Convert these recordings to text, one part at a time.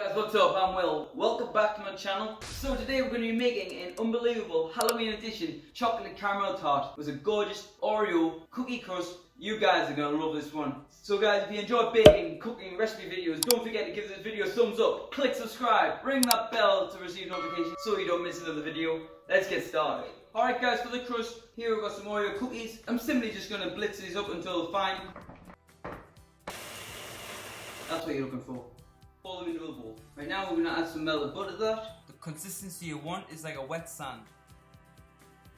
Guys, what's up? I'm Will. Welcome back to my channel. So today we're going to be making an unbelievable Halloween edition chocolate caramel tart with a gorgeous Oreo cookie crust. You guys are going to love this one. So guys, if you enjoy baking, cooking, recipe videos, don't forget to give this video a thumbs up, click subscribe, ring that bell to receive notifications so you don't miss another video. Let's get started. Alright guys, for the crust, here we've got some Oreo cookies. I'm simply just going to blitz these up until fine. That's what you're looking for. Pour them into a bowl. Right now we're going to add some melted butter to that. The consistency you want is like a wet sand.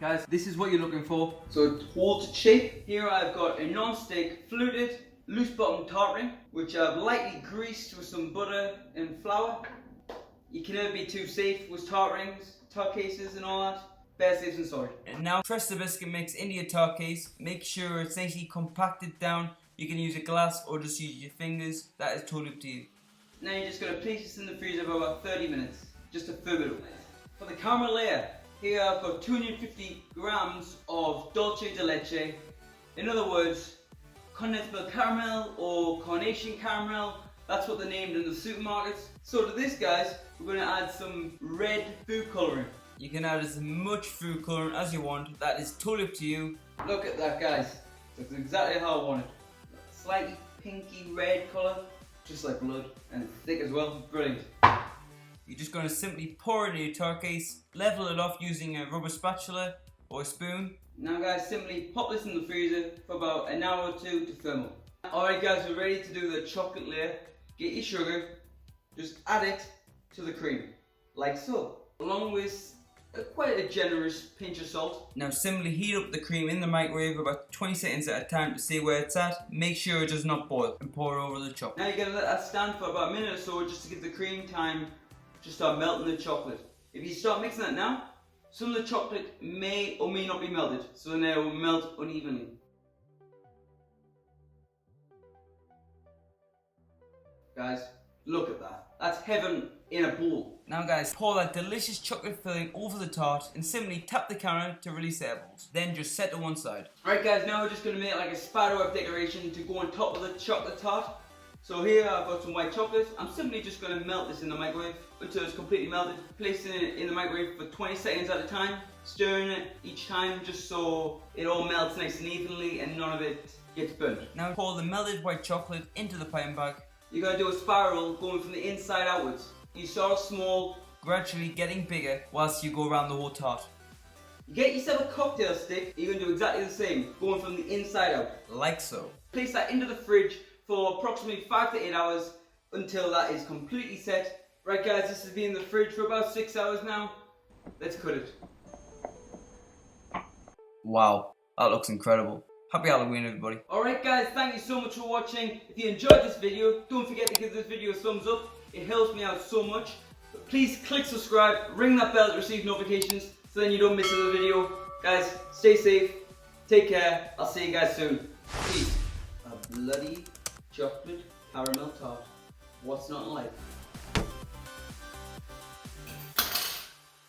Guys, this is what you're looking for. So it holds its shape. Here I've got a non-stick fluted loose bottom tart ring, which I've lightly greased with some butter and flour. You can never be too safe with tart rings, tart cases and all that. Better safe than sorry. And now press the biscuit mix into your tart case. Make sure it's nicely compacted down. You can use a glass or just use your fingers. That is totally up to you. Now you're just going to place this in the freezer for about 30 minutes, just to firm it up. For the caramel layer, here I've got 250 grams of Dulce de leche. In other words, condensed milk caramel or carnation caramel. That's what they're named in the supermarkets. So to this, guys, we're going to add some red food colouring. You can add as much food colouring as you want. That is totally up to you. Look at that, guys. That's exactly how I want it. Slightly pinky red colour, just like blood, and it's thick as well. Brilliant. You're just going to simply pour it in your tart case, level it off using a rubber spatula or a spoon. Now guys, simply pop this in the freezer for about an hour or two to firm up. Alright guys, we're ready to do the chocolate layer. Get your sugar, just add it to the cream, like so. Along with quite a generous pinch of salt. Now simply heat up the cream in the microwave about 20 seconds at a time to see where it's at. Make sure it does not boil and pour over the chocolate. Now you're going to let that stand for about a minute or so just to give the cream time to start melting the chocolate. If you start mixing that now, some of the chocolate may or may not be melted, so then it will melt unevenly. Guys, look at that. That's heaven in a bowl. Now guys, pour that delicious chocolate filling over the tart and simply tap the counter to release the air bubbles. Then just set to one side. Alright guys, now we're just going to make like a spiderweb decoration to go on top of the chocolate tart. So here I've got some white chocolate. I'm simply just going to melt this in the microwave until it's completely melted. Placing it in the microwave for 20 seconds at a time. Stirring it each time just so it all melts nice and evenly and none of it gets burnt. Now pour the melted white chocolate into the piping bag. You're going to do a spiral going from the inside outwards. You start small, gradually getting bigger whilst you go around the whole tart. You get yourself a cocktail stick, you're going to do exactly the same, going from the inside out. Like so. Place that into the fridge for approximately 5 to 8 hours until that is completely set. Right guys, this has been in the fridge for about 6 hours now. Let's cut it. Wow, that looks incredible. Happy Halloween everybody. Alright guys, thank you so much for watching. If you enjoyed this video, don't forget to give this video a thumbs up. It helps me out so much. Please click subscribe, ring that bell to receive notifications so then you don't miss another video. Guys, stay safe, take care, I'll see you guys soon. Peace. A bloody chocolate caramel tart. What's not in life?